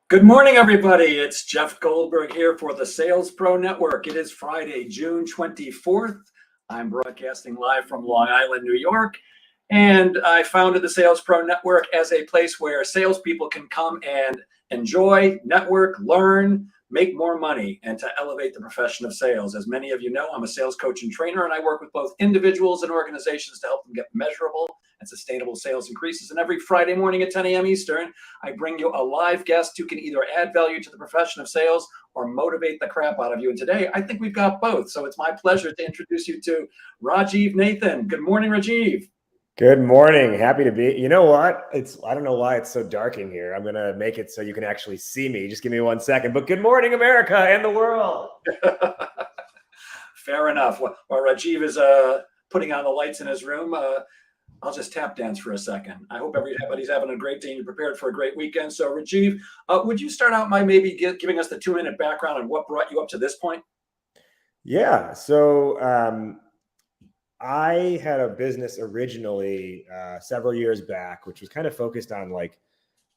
Good morning, everybody. It's Jeff Goldberg here for the Sales Pro Network. It is Friday, June 24th. I'm broadcasting live from Long Island, New York. And I founded the Sales Pro Network as a place where salespeople can come and enjoy, network, learn, make more money, and to elevate the profession of sales. As many of you know, I'm a sales coach and trainer, and I work with both individuals and organizations to help them get measurable and sustainable sales increases. And every Friday morning at 10 a.m. Eastern, I bring you a live guest who can either add value to the profession of sales or motivate the crap out of you. And today, I think we've got both. So it's my pleasure to introduce you to Rajiv Nathan. Good morning, Rajiv. Good morning. Happy to be. You know what? I don't know why it's so dark in here. I'm going to make it so you can actually see me. Just give me 1 second. But good morning, America and the world. Fair enough. While Rajiv is putting on the lights in his room, I'll just tap dance for a second. I hope everybody's having a great day and you're prepared for a great weekend. So Rajiv, would you start out by maybe giving us the 2-minute background on what brought you up to this point? Yeah. So I had a business originally several years back, which was kind of focused on like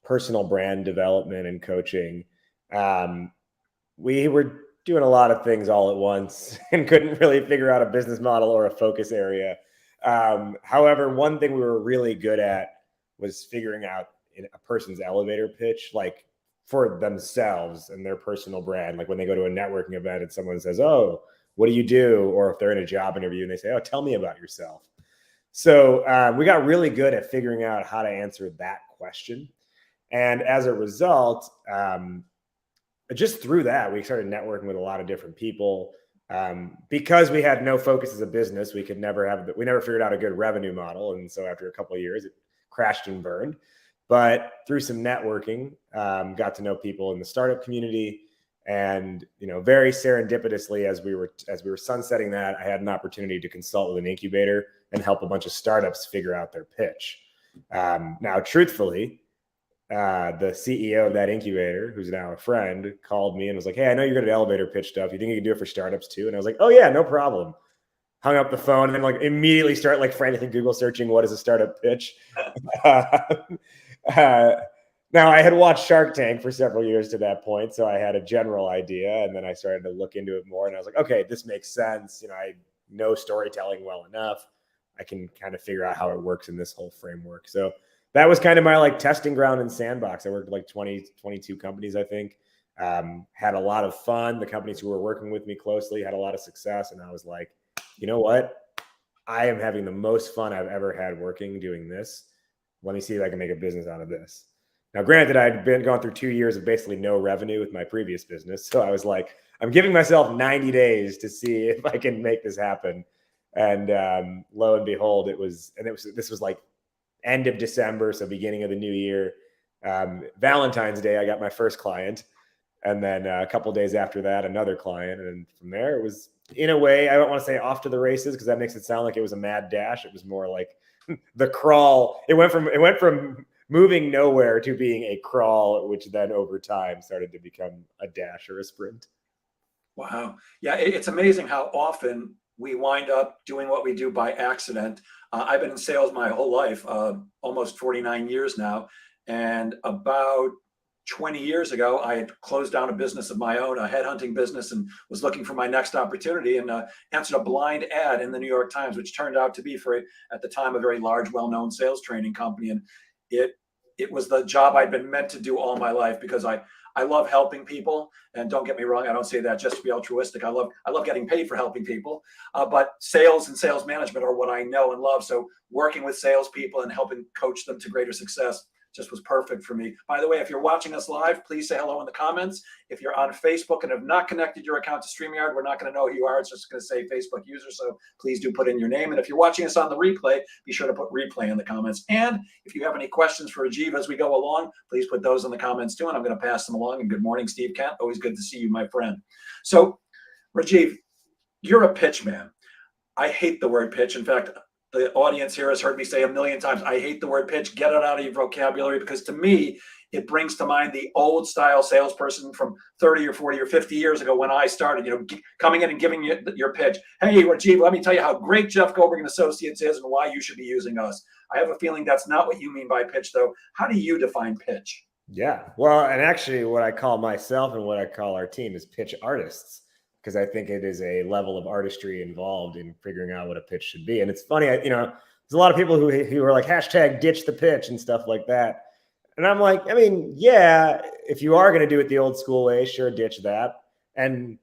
personal brand development and coaching. We were doing a lot of things all at once and couldn't really figure out a business model or a focus area. However, one thing we were really good at was figuring out a person's elevator pitch, like for themselves and their personal brand. Like when they go to a networking event and someone says, "Oh, what do you do?" Or if they're in a job interview and they say, "Oh, tell me about yourself." So we got really good at figuring out how to answer that question. And as a result, just through that, we started networking with a lot of different people. Because we had no focus as a business, we never figured out a good revenue model. And so after a couple of years, it crashed and burned. But through some networking, got to know people in the startup community. And, very serendipitously, as we were sunsetting that, I had an opportunity to consult with an incubator and help a bunch of startups figure out their pitch. Now, truthfully, the CEO of that incubator, who's now a friend, called me and was like, "Hey, I know you're good at elevator pitch stuff. You think you can do it for startups too?" And I was like, "Oh yeah, no problem." Hung up the phone and then immediately start frantically Google searching what is a startup pitch. Now, I had watched Shark Tank for several years to that point, so I had a general idea, and then I started to look into it more, and I was like, okay, this makes sense. I know storytelling well enough. I can kind of figure out how it works in this whole framework. So that was kind of my testing ground and sandbox. I worked with 20, 22 companies, I think. Had a lot of fun. The companies who were working with me closely had a lot of success, and I was like, you know what? I am having the most fun I've ever had working doing this. Let me see if I can make a business out of this. Now, granted, I'd gone through 2 years of basically no revenue with my previous business. So I was like, I'm giving myself 90 days to see if I can make this happen. And lo and behold, this was like end of December, so beginning of the new year. Valentine's Day, I got my first client. And then a couple of days after that, another client. And from there, it was, in a way, I don't want to say off to the races because that makes it sound like it was a mad dash. It was more like the crawl. It went from moving nowhere to being a crawl, which then over time started to become a dash or a sprint. Wow. Yeah, it's amazing how often we wind up doing what we do by accident. I've been in sales my whole life, almost 49 years now. And about 20 years ago, I had closed down a business of my own, a headhunting business, and was looking for my next opportunity and answered a blind ad in the New York Times, which turned out to be at the time, a very large, well-known sales training company. And it was the job I'd been meant to do all my life because I love helping people. And don't get me wrong, I don't say that just to be altruistic. I love getting paid for helping people. But sales and sales management are what I know and love. So working with salespeople and helping coach them to greater success just was perfect for me. By the way, if you're watching us live, please say hello in the comments. If you're on Facebook and have not connected your account to StreamYard, we're not going to know who you are. It's just going to say Facebook user. So please do put in your name. And if you're watching us on the replay, be sure to put replay in the comments. And if you have any questions for Rajiv as we go along, please put those in the comments too. And I'm going to pass them along. And good morning, Steve Kent. Always good to see you, my friend. So Rajiv, you're a pitch man. I hate the word pitch. In fact, the audience here has heard me say a million times, I hate the word pitch. Get it out of your vocabulary, because to me, it brings to mind the old style salesperson from 30 or 40 or 50 years ago when I started, coming in and giving you your pitch. Hey, Rajiv, let me tell you how great Jeff Goldberg and Associates is and why you should be using us. I have a feeling that's not what you mean by pitch, though. How do you define pitch? Yeah. Well, and actually what I call myself and what I call our team is pitch artists, because I think it is a level of artistry involved in figuring out what a pitch should be. And it's funny, there's a lot of people who are like hashtag ditch the pitch and stuff like that. And I'm like, I mean, yeah, if you are going to do it the old school way, sure, ditch that. And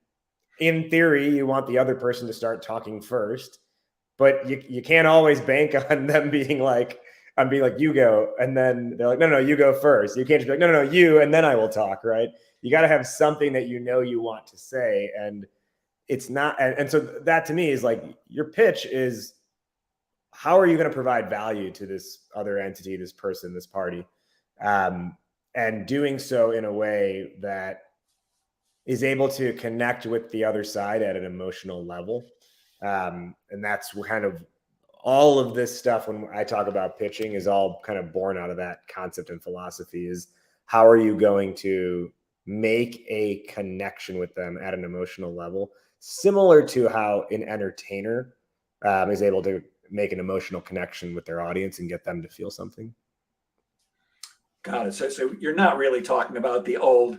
in theory, you want the other person to start talking first, but you can't always bank on them being like, I'm being like, you go. And then they're like, no, you go first. You can't just be like, no, you, and then I will talk, right? You got to have something that you want to say. And it's not, and so that to me is like, your pitch is, how are you going to provide value to this other entity, this person, this party? And doing so in a way that is able to connect with the other side at an emotional level. And that's kind of all of this stuff when I talk about pitching is all kind of born out of that concept and philosophy is how are you going to make a connection with them at an emotional level, similar to how an entertainer is able to make an emotional connection with their audience and get them to feel something. Got it. So you're not really talking about the old,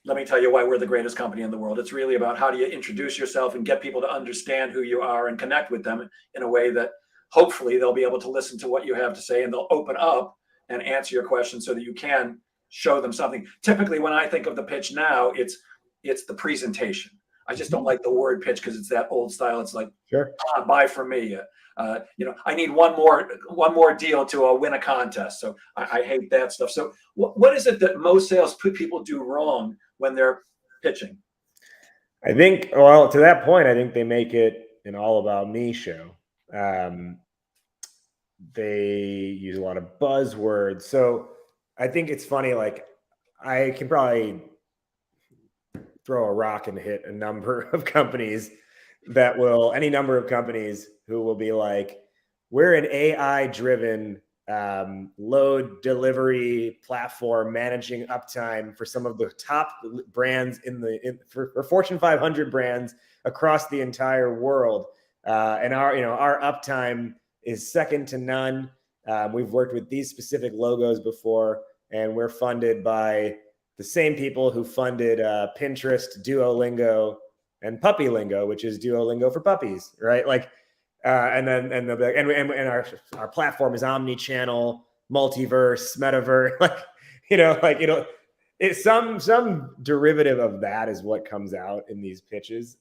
let me tell you why we're the greatest company in the world. It's really about how do you introduce yourself and get people to understand who you are and connect with them in a way that hopefully they'll be able to listen to what you have to say and they'll open up and answer your questions so that you can show them something. Typically, when I think of the pitch now, it's the presentation. I just don't like the word pitch because it's that old style. It's like, sure, buy from me. I need one more deal to win a contest. So I hate that stuff. So what is it that most sales people do wrong when they're pitching? I think, well, to that point, I think they make it an all about me show. They use a lot of buzzwords. So I think it's funny, like I can probably throw a rock and hit a number of companies any number of companies who will be like, we're an AI driven load delivery platform managing uptime for some of the top brands for Fortune 500 brands across the entire world. And our uptime is second to none. We've worked with these specific logos before, and we're funded by the same people who funded Pinterest, Duolingo, and Puppy Lingo, which is Duolingo for puppies, right? Like, and our platform is omni-channel, multiverse, metaverse, it's some derivative of that is what comes out in these pitches.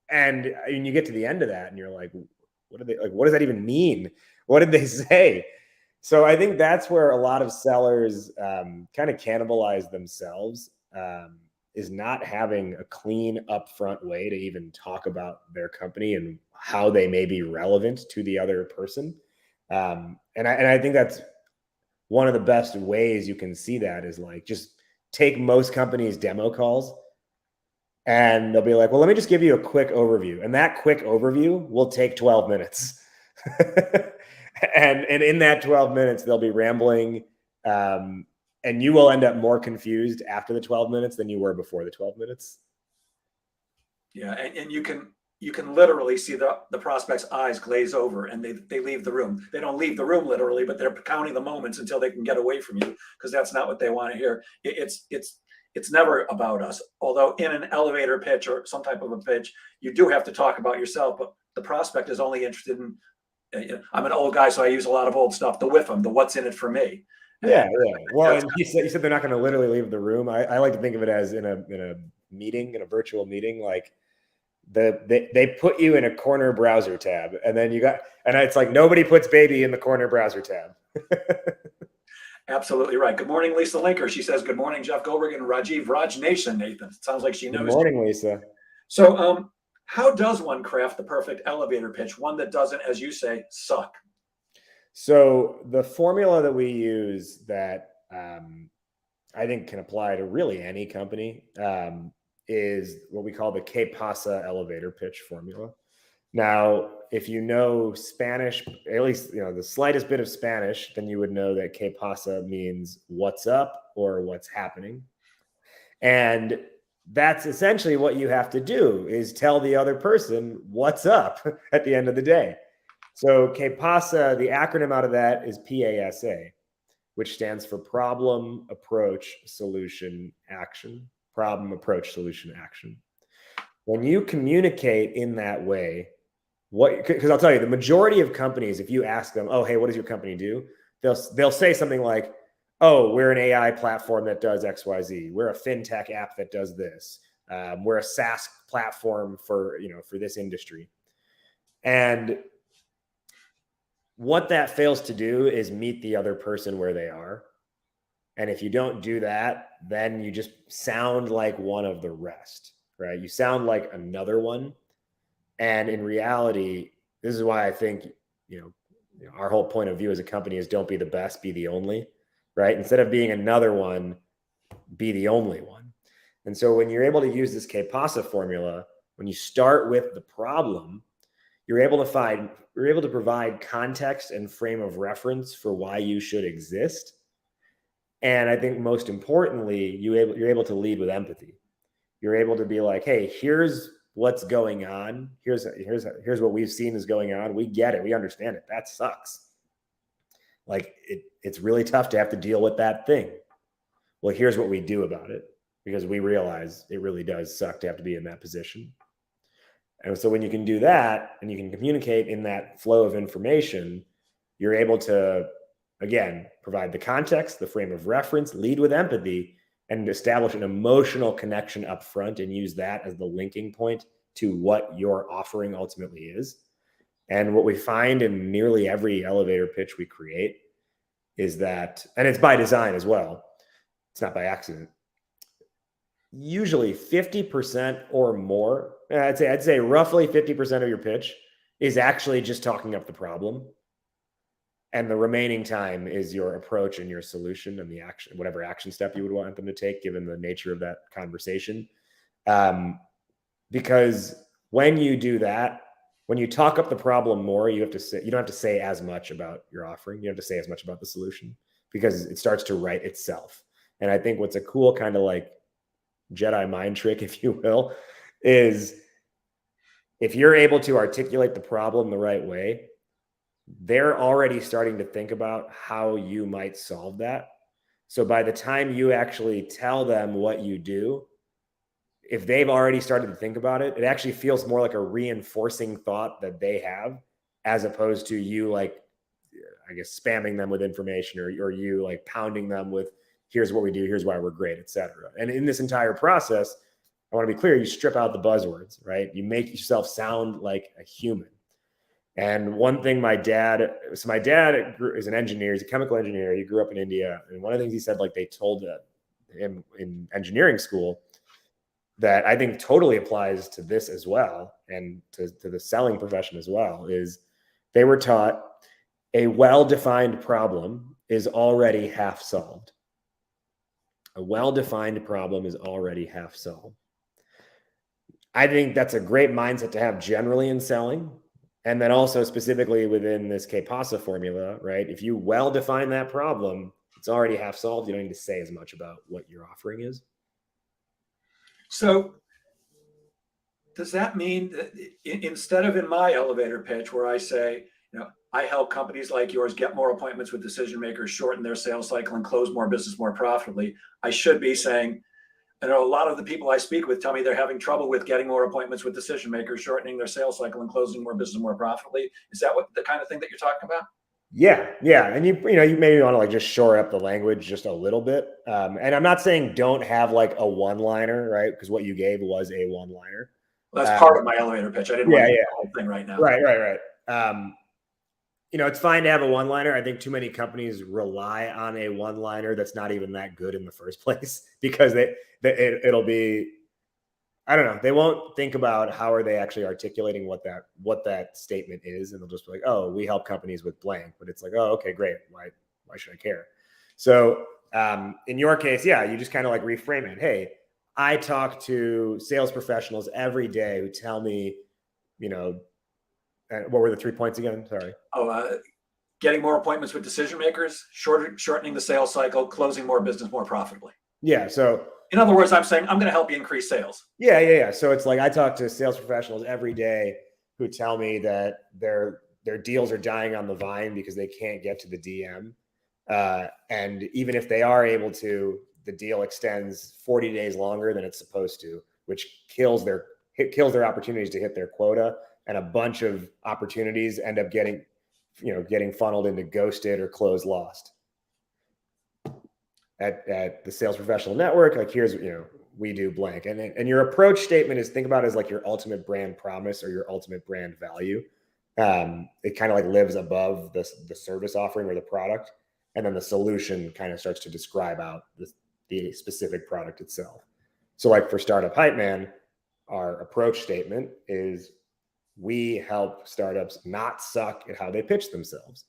And you get to the end of that and you're like, what does that even mean? What did they say? So I think that's where a lot of sellers kind of cannibalize themselves, is not having a clean upfront way to even talk about their company and how they may be relevant to the other person. And I think that's one of the best ways you can see that is like, just take most companies' demo calls and they'll be like, well, let me just give you a quick overview. And that quick overview will take 12 minutes. And in that 12 minutes, they'll be rambling. And you will end up more confused after the 12 minutes than you were before the 12 minutes. Yeah. And you can literally see the prospect's eyes glaze over and they leave the room. They don't leave the room literally, but they're counting the moments until they can get away from you because that's not what they want to hear. It's never about us. Although in an elevator pitch or some type of a pitch, you do have to talk about yourself, but the prospect is only interested in, I'm an old guy, so I use a lot of old stuff, the WIFM, the what's in it for me. Yeah. Well, and you said they're not going to literally leave the room. I like to think of it as in a meeting, in a virtual meeting, like they put you in a corner browser tab, and then and it's like nobody puts baby in the corner browser tab. Absolutely right. Good morning, Lisa Linker. She says, good morning, Jeff Goldberg and Rajiv Raj Nation, Nathan. It sounds like she knows. Good morning, Lisa. So how does one craft the perfect elevator pitch, one that doesn't, as you say, suck? So the formula that we use that I think can apply to really any company is what we call the Que Pasa elevator pitch formula. Now, if you know Spanish, at least the slightest bit of Spanish, then you would know that Que Pasa means what's up or what's happening. And that's essentially what you have to do, is tell the other person what's up at the end of the day. So Que Pasa, the acronym out of that is PASA, which stands for problem, approach, solution, action. Problem, approach, solution, action. When you communicate in that way, because I'll tell you, the majority of companies, if you ask them, oh, hey, what does your company do? They'll say something like, oh, we're an AI platform that does XYZ. We're a fintech app that does this. We're a SaaS platform for this industry. And what that fails to do is meet the other person where they are. And if you don't do that, then you just sound like one of the rest, right? You sound like another one. And in reality, this is why I think, our whole point of view as a company is don't be the best, be the only, right? Instead of being another one, be the only one. And so when you're able to use this KPASA formula, when you start with the problem, you're able to provide context and frame of reference for why you should exist. And I think most importantly, you're able to lead with empathy. You're able to be like, hey, here's what's going on. Here's what we've seen is going on. We get it. We understand it. That sucks. Like it's really tough to have to deal with that thing. Well, here's what we do about it, because we realize it really does suck to have to be in that position. And so when you can do that and you can communicate in that flow of information, you're able to, again, provide the context, the frame of reference, lead with empathy, and establish an emotional connection up front and use that as the linking point to what your offering ultimately is. And what we find in nearly every elevator pitch we create is that, and it's by design as well, it's not by accident, usually 50% or more, I'd say roughly 50% of your pitch is actually just talking up the problem. And the remaining time is your approach and your solution and the action, whatever action step you would want them to take, given the nature of that conversation. Because when you do that, when you talk up the problem more, you don't have to say as much about your offering. You don't have to say as much about the solution, because it starts to write itself. And I think what's a cool kind of like Jedi mind trick, if you will, is if you're able to articulate the problem the right way, they're already starting to think about how you might solve that. So by the time you actually tell them what you do, if they've already started to think about it, it actually feels more like a reinforcing thought that they have, as opposed to you, like, I guess, spamming them with information, or you like pounding them with, here's what we do, here's why we're great, etc. And in this entire process, I want to be clear, you strip out the buzzwords, right? You make yourself sound like a human. And one thing my dad is an engineer, he's a chemical engineer. He grew up in India. And one of the things he said, like they told him in engineering school, that I think totally applies to this as well, and to the selling profession as well, is they were taught a well-defined problem is already half solved. A well-defined problem is already half solved. I think that's a great mindset to have generally in selling. And then also specifically within this KPASA formula, right? If you well define that problem, it's already half solved. You don't need to say as much about what your offering is. So does that mean that instead of in my elevator pitch where I say, I help companies like yours get more appointments with decision makers, shorten their sales cycle, and close more business more profitably, I should be saying, a lot of the people I speak with tell me they're having trouble with getting more appointments with decision makers, shortening their sales cycle, and closing more business more profitably. Is that what the kind of thing that you're talking about? Yeah. And you maybe want to like just shore up the language just a little bit. And I'm not saying don't have like a one-liner, right? Because what you gave was a one-liner. Well, that's part of my elevator pitch. I didn't want to do the whole thing right now. Right. It's fine to have a one-liner. I think too many companies rely on a one-liner that's not even that good in the first place, because it'll be, I don't know, they won't think about how are they actually articulating what that statement is, and they'll just be like, oh, we help companies with blank. But it's like, oh, okay, great. Why should I care? So in your case, you just kind of like reframe it. Hey, I talk to sales professionals every day who tell me, what were the 3 points again? Sorry. Getting more appointments with decision makers, shortening the sales cycle, closing more business more profitably. Yeah. So in other words, I'm saying I'm going to help you increase sales. Yeah. So it's like I talk to sales professionals every day who tell me that their deals are dying on the vine because they can't get to the DM. And even if they are able to, the deal extends 40 days longer than it's supposed to, which kills their opportunities to hit their quota. And a bunch of opportunities end up getting funneled into ghosted or closed lost. At the Sales Professional Network, like here's, we do blank. And your approach statement is, think about it as like your ultimate brand promise or your ultimate brand value. It kind of like lives above the service offering or the product. And then the solution kind of starts to describe out the specific product itself. So like for Startup Hypeman, our approach statement is, we help startups not suck at how they pitch themselves.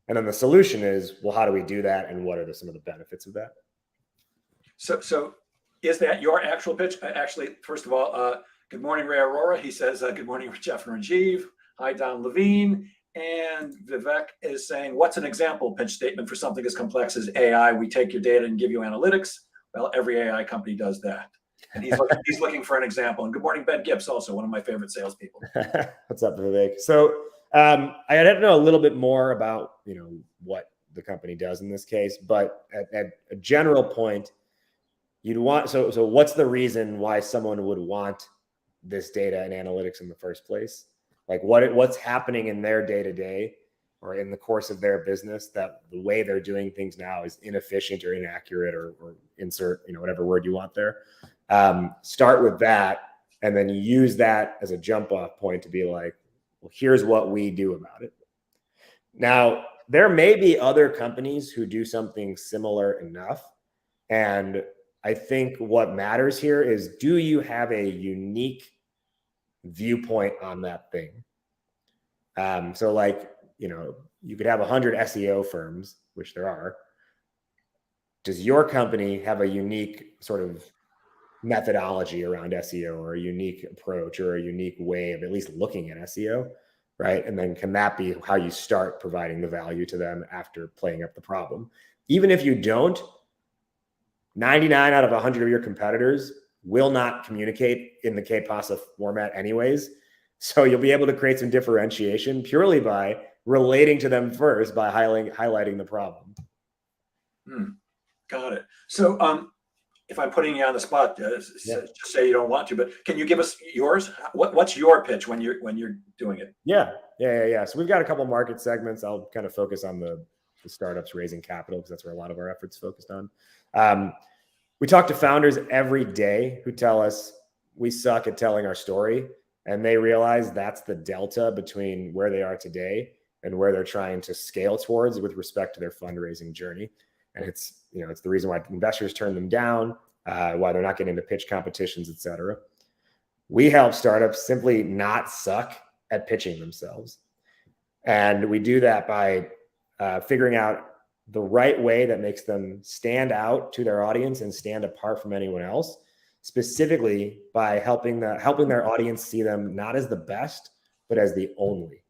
And then the solution is, well, how do we do that? And what are some of the benefits of that? So is that your actual pitch? Actually, first of all, good morning, Ray Aurora. He says, good morning, Jeff and Rajiv. Hi, Don Levine. And Vivek is saying, what's an example pitch statement for something as complex as AI? We take your data and give you analytics. Well, every AI company does that. And he's looking for an example. And good morning, Ben Gibbs, also one of my favorite salespeople. What's up, Vivek? So I had to know a little bit more about what the company does in this case, but at a general point, you'd want so what's the reason why someone would want this data and analytics in the first place? Like what's happening in their day-to-day or in the course of their business that the way they're doing things now is inefficient or inaccurate or insert whatever word you want there. Start with that and then use that as a jump off point to be like, well, here's what we do about it. Now, there may be other companies who do something similar enough. And I think what matters here is, do you have a unique viewpoint on that thing? So like, you could have 100 SEO firms, which there are. Does your company have a unique sort of methodology around SEO or a unique approach or a unique way of at least looking at SEO, right? And then can that be how you start providing the value to them after playing up the problem? Even if you don't, 99 out of 100 of your competitors will not communicate in the KPASA format anyways. So you'll be able to create some differentiation purely by relating to them first by highlighting the problem. Got it. So if I'm putting you on the spot, just say you don't want to, but can you give us yours? What's your pitch when you're doing it? Yeah. So we've got a couple market segments. I'll kind of focus on the startups raising capital because that's where a lot of our efforts focused on. We talk to founders every day who tell us we suck at telling our story, and they realize that's the delta between where they are today and where they're trying to scale towards with respect to their fundraising journey. And it's the reason why investors turn them down, why they're not getting into pitch competitions, et cetera. We help startups simply not suck at pitching themselves. And we do that by figuring out the right way that makes them stand out to their audience and stand apart from anyone else, specifically by helping their audience see them not as the best, but as the only.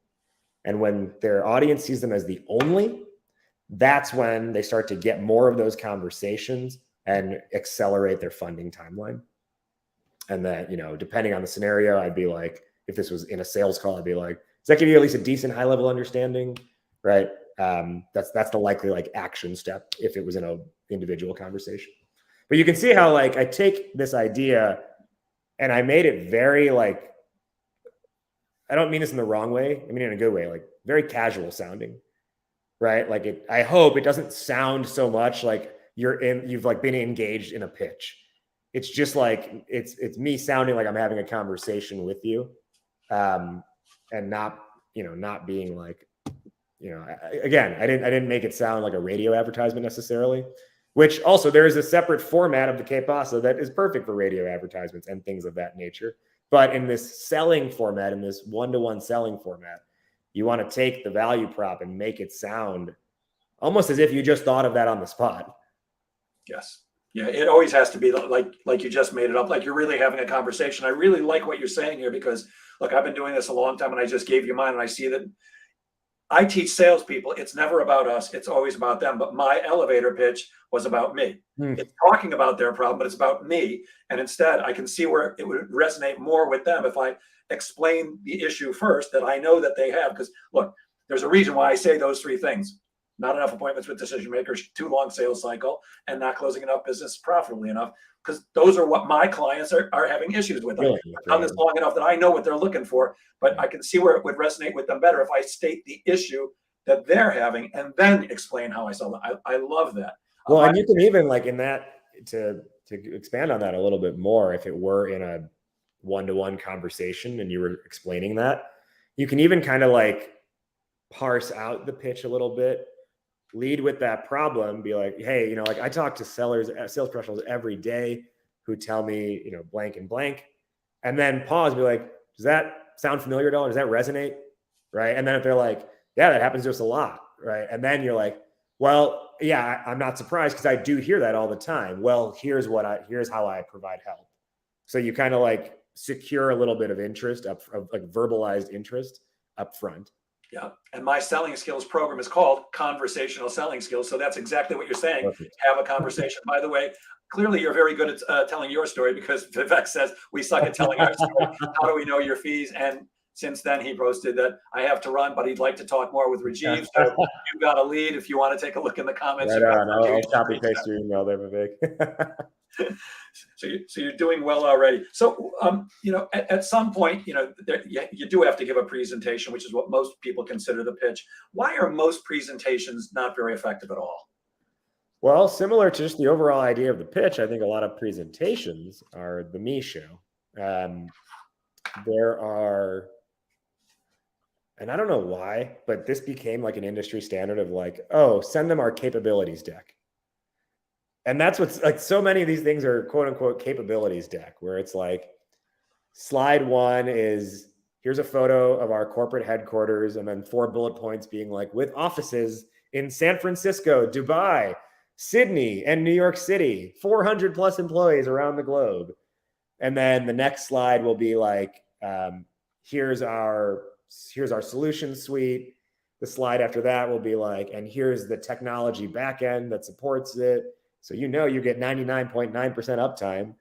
And when their audience sees them as the only, that's when they start to get more of those conversations and accelerate their funding timeline. And then, depending on the scenario, I'd be like, if this was in a sales call, I'd be like, does that give you at least a decent high level understanding? Right. That's the likely like action step if it was in a individual conversation. But you can see how like I take this idea and I made it very like, I don't mean this in the wrong way. I mean in a good way, like very casual sounding, right? Like I hope it doesn't sound so much like you've like been engaged in a pitch. It's just like, it's me sounding like I'm having a conversation with you. And not being like, again, I didn't make it sound like a radio advertisement necessarily, which also there is a separate format of the KPASA that is perfect for radio advertisements and things of that nature. But in this selling format, in this one-to-one selling format, you want to take the value prop and make it sound almost as if you just thought of that on the spot. Yes. Yeah, it always has to be like you just made it up, like you're really having a conversation. I really like what you're saying here because, look, I've been doing this a long time and I just gave you mine and I see that I teach salespeople. It's never about us. It's always about them. But my elevator pitch was about me. It's talking about their problem, but it's about me. And instead, I can see where it would resonate more with them if I explain the issue first that I know that they have. Because, look, there's a reason why I say those three things. not enough appointments with decision makers, too long sales cycle, and not closing enough business profitably enough. Because those are what my clients are having issues with. I've done this long enough that I know what they're looking for, but I can see where it would resonate with them better if I state the issue that they're having and then explain how I solve it. I love that. Well, and you can even like in that, to expand on that a little bit more, if it were in a one-to-one conversation and you were explaining that, you can even kind of like parse out the pitch a little bit, lead with that problem, be like, hey, you know, like I talk to sales professionals every day who tell me, you know, blank and blank, and then pause, be like, does that sound familiar at all? Does that resonate? Right. And then if they're like, yeah, that happens to us a lot. Right. And then you're like, well, yeah, I'm not surprised because I do hear that all the time. Well, here's how I provide help. So you kind of like secure a little bit of interest of like verbalized interest up front. Yeah. And my selling skills program is called Conversational Selling Skills. So that's exactly what you're saying. Perfect. Have a conversation. By the way, clearly you're very good at telling your story, because Vivek says we suck at telling our story. How do we know your fees? And since then, he posted that I have to run, but he'd like to talk more with Rajiv. So you've got a lead. If you want to take a look in the comments. Right on. I'll copy paste your email there, Vivek. So you're doing well already. So, you know, at some point, you know, you do have to give a presentation, which is what most people consider the pitch. Why are most presentations not very effective at all? Well, similar to just the overall idea of the pitch, I think a lot of presentations are the me show. There are, and I don't know why, but this became like an industry standard of like, oh, send them our capabilities deck. And that's what's like, so many of these things are quote unquote capabilities deck, where it's like slide one is here's a photo of our corporate headquarters, and then 4 bullet points being like, with offices in San Francisco, Dubai, Sydney, and New York City, 400 plus employees around the globe. And then the next slide will be like, here's our solution suite. The slide after that will be like, and here's the technology backend that supports it. So you know you get 99.9% uptime.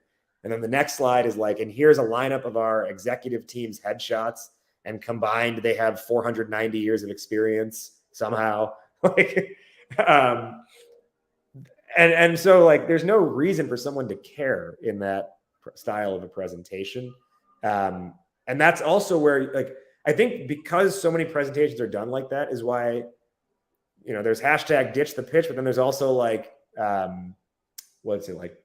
And then the next slide is like, and here's a lineup of our executive team's headshots, and combined they have 490 years of experience somehow. Like, and so like, there's no reason for someone to care in that style of a presentation. And that's also where, like, I think because so many presentations are done like that is why, you know, there's hashtag ditch the pitch, but then there's also like, what's it like?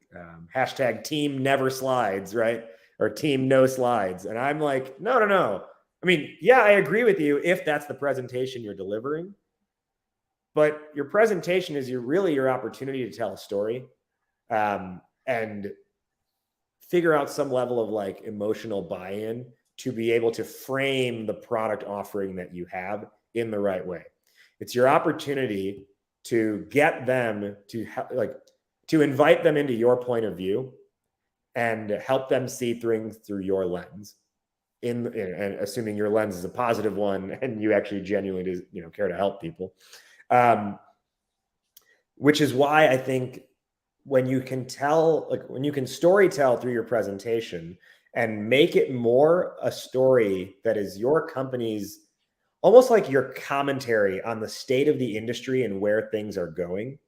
Hashtag team never slides, right? Or team no slides. And I'm like, no. I mean, yeah, I agree with you if that's the presentation you're delivering, but your presentation is really your opportunity to tell a story, and figure out some level of like emotional buy-in to be able to frame the product offering that you have in the right way. It's your opportunity to get them to to invite them into your point of view and help them see things through your lens, and assuming your lens is a positive one and you actually genuinely, you know, care to help people. Which is why I think when you can story tell through your presentation and make it more a story that is your company's, almost like your commentary on the state of the industry and where things are going,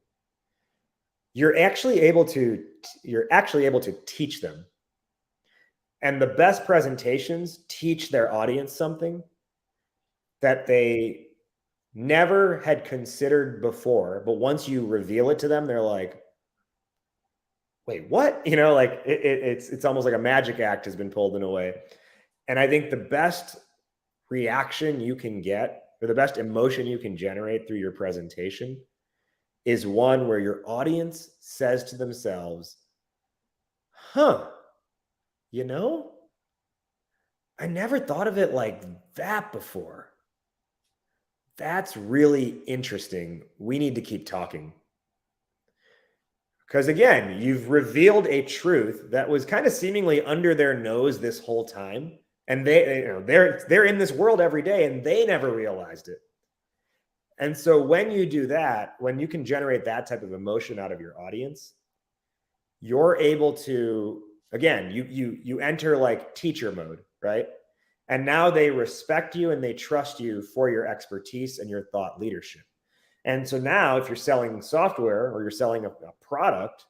you're actually able to teach them. And the best presentations teach their audience something that they never had considered before, but once you reveal it to them, they're like, wait, what? You know, like it's almost like a magic act has been pulled in a way. And I think the best reaction you can get, or the best emotion you can generate through your presentation, is one where your audience says to themselves, huh, you know, I never thought of it like that before. That's really interesting. We need to keep talking. Because again, you've revealed a truth that was kind of seemingly under their nose this whole time. And they're in this world every day and they never realized it. And so when you do that, when you can generate that type of emotion out of your audience, you're able to, again, you enter like teacher mode, right? And now they respect you and they trust you for your expertise and your thought leadership. And so now if you're selling software or you're selling a product,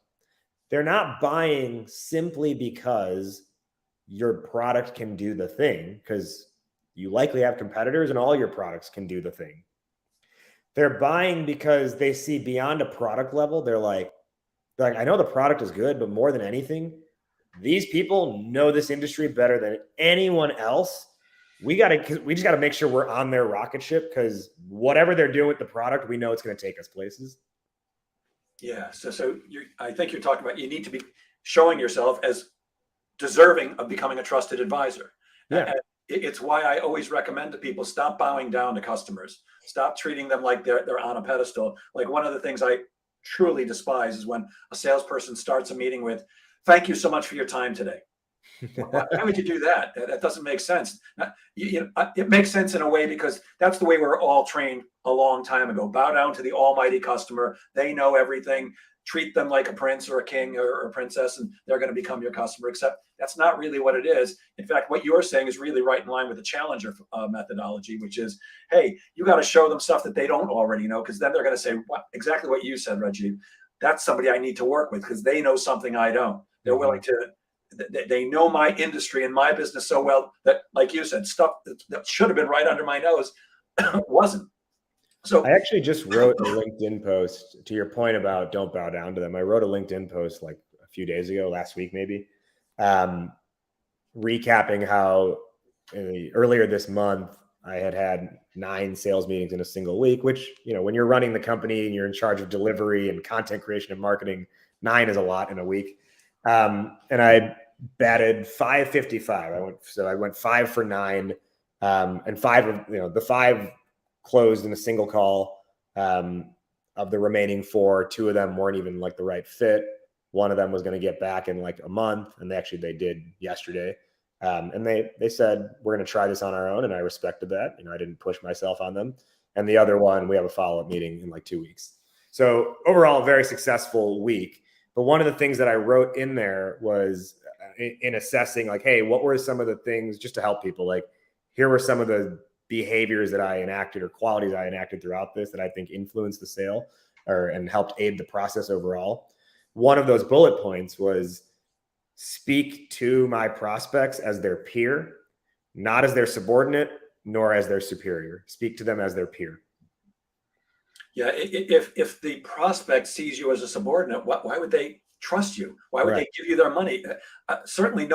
they're not buying simply because your product can do the thing, because you likely have competitors and all your products can do the thing. They're buying because they see beyond a product level. They're like, I know the product is good, but more than anything, these people know this industry better than anyone else. We just got to make sure we're on their rocket ship, because whatever they're doing with the product, we know it's going to take us places. Yeah. So I think you're talking about, you need to be showing yourself as deserving of becoming a trusted advisor. Yeah. And it's why I always recommend to people, stop bowing down to customers. Stop treating them like they're on a pedestal. Like, one of the things I truly despise is when a salesperson starts a meeting with, "Thank you so much for your time today." Why would you do that? That doesn't make sense. It makes sense in a way because that's the way we're all trained a long time ago. Bow down to the almighty customer. They know everything. Treat them like a prince or a king or a princess, and they're going to become your customer. Except that's not really what it is. In fact, what you're saying is really right in line with the challenger methodology, which is, hey, you got to show them stuff that they don't already know, because then they're going to say, exactly what you said, Rajiv. That's somebody I need to work with because they know something I don't. They're willing to. They know my industry and my business so well that, like you said, stuff that should have been right under my nose wasn't. So I actually just wrote a LinkedIn post to your point about don't bow down to them. I wrote a LinkedIn post like a few days ago, last week maybe, recapping how earlier this month I had 9 sales meetings in a single week, which, when you're running the company and you're in charge of delivery and content creation and marketing, 9 is a lot in a week. And I batted 555. I went 5 for 9, and 5 of the 5 closed in a single call. Of the remaining 4, 2 of them weren't even like the right fit. One of them was going to get back in like a month, and they did yesterday. And they said, we're going to try this on our own, and I respected that. I didn't push myself on them. And the other one, we have a follow-up meeting in like 2 weeks. So overall, a very successful week. But one of the things that I wrote in there was in assessing, like, hey, what were some of the things, just to help people, like, here were some of the behaviors that I enacted or qualities I enacted throughout this that I think influenced the sale and helped aid the process overall. One of those bullet points was speak to my prospects as their peer, not as their subordinate, nor as their superior. Speak to them as their peer. Yeah, if the prospect sees you as a subordinate, why would they trust you? Why would they give you their money? Certainly,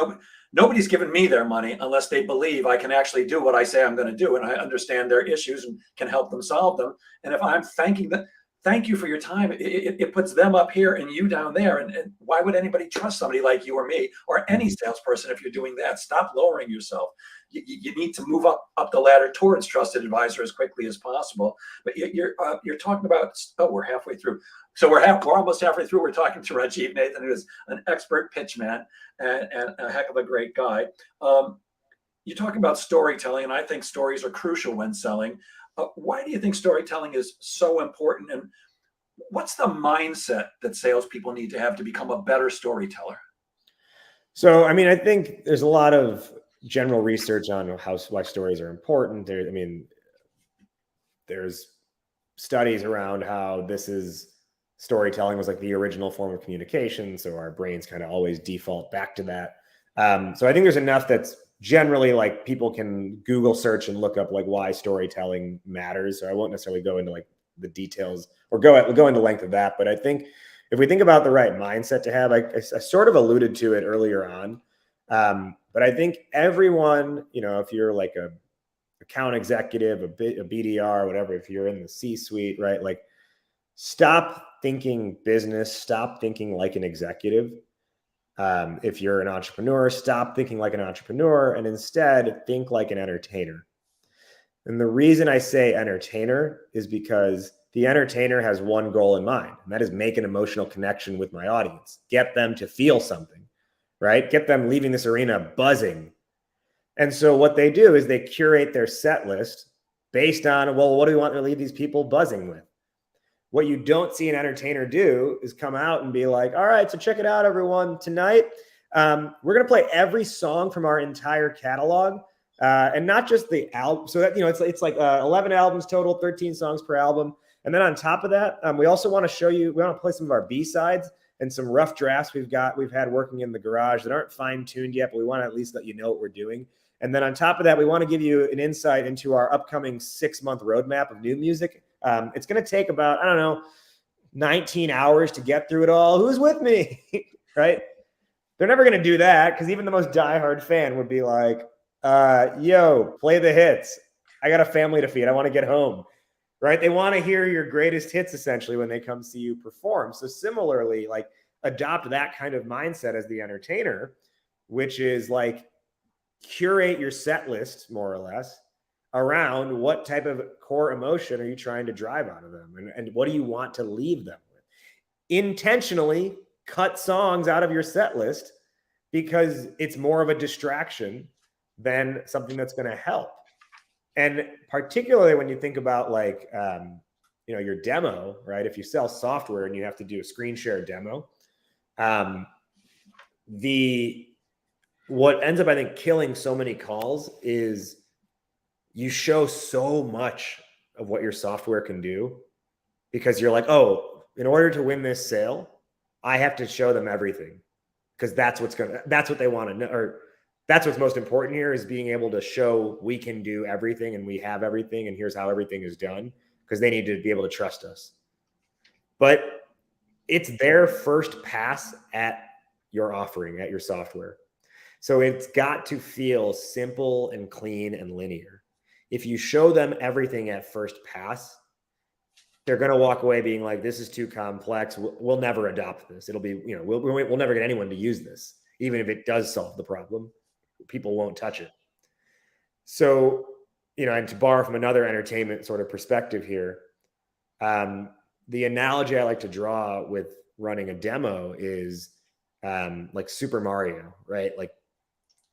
nobody's given me their money unless they believe I can actually do what I say I'm going to do, and I understand their issues and can help them solve them. And if I'm thanking them, thank you for your time, it puts them up here and you down there. And why would anybody trust somebody like you or me or any salesperson if you're doing that? Stop lowering yourself. You need to move up the ladder towards trusted advisor as quickly as possible. But you're talking about, we're halfway through. So we're almost halfway through. We're talking to Rajiv Nathan, who is an expert pitchman and a heck of a great guy. You talk about storytelling, and I think stories are crucial when selling. Why do you think storytelling is so important? And what's the mindset that salespeople need to have to become a better storyteller? So, I think there's a lot of general research on why stories are important. There's studies around how storytelling was like the original form of communication. So our brains kind of always default back to that. So I think there's enough that's generally like people can Google search and look up like why storytelling matters. So I won't necessarily go into like the details or go into length of that. But I think if we think about the right mindset to have, I sort of alluded to it earlier on. But I think everyone, if you're like a account executive, a BDR, whatever, if you're in the C-suite, right? Like, stop thinking business, stop thinking like an executive. If you're an entrepreneur, stop thinking like an entrepreneur and instead think like an entertainer. And the reason I say entertainer is because the entertainer has one goal in mind, and that is make an emotional connection with my audience, get them to feel something, right? Get them leaving this arena buzzing. And so what they do is they curate their set list based on, well, what do we want to leave these people buzzing with? What you don't see an entertainer do is come out and be like, all right, so check it out, everyone. Tonight, we're going to play every song from our entire catalog, and not just the album. So that, it's like 11 albums total, 13 songs per album. And then on top of that, we also want to show you, we want to play some of our B-sides and some rough drafts we've had working in the garage that aren't fine-tuned yet, but we want to at least let you know what we're doing. And then on top of that, we want to give you an insight into our upcoming 6-month roadmap of new music. It's going to take about, I don't know, 19 hours to get through it all. Who's with me? Right? They're never going to do that, because even the most diehard fan would be like, yo, play the hits. I got a family to feed. I want to get home. Right? They want to hear your greatest hits essentially when they come see you perform. So similarly, like, adopt that kind of mindset as the entertainer, which is like curate your set list more or less around what type of core emotion are you trying to drive out of them, and what do you want to leave them with. Intentionally cut songs out of your set list because it's more of a distraction than something that's going to help. And particularly when you think about like, your demo, right? If you sell software and you have to do a screen share demo, what ends up, I think, killing so many calls is you show so much of what your software can do, because you're like, oh, in order to win this sale, I have to show them everything, because that's what they want to know, or that's what's most important here, is being able to show we can do everything and we have everything and here's how everything is done, because they need to be able to trust us. But it's their first pass at your offering, at your software. So it's got to feel simple and clean and linear. If you show them everything at first pass, they're going to walk away being like, this is too complex. We'll never adopt this. It'll be, we'll never get anyone to use this. Even if it does solve the problem, people won't touch it. So, and to borrow from another entertainment sort of perspective here, the analogy I like to draw with running a demo is like Super Mario, right? Like,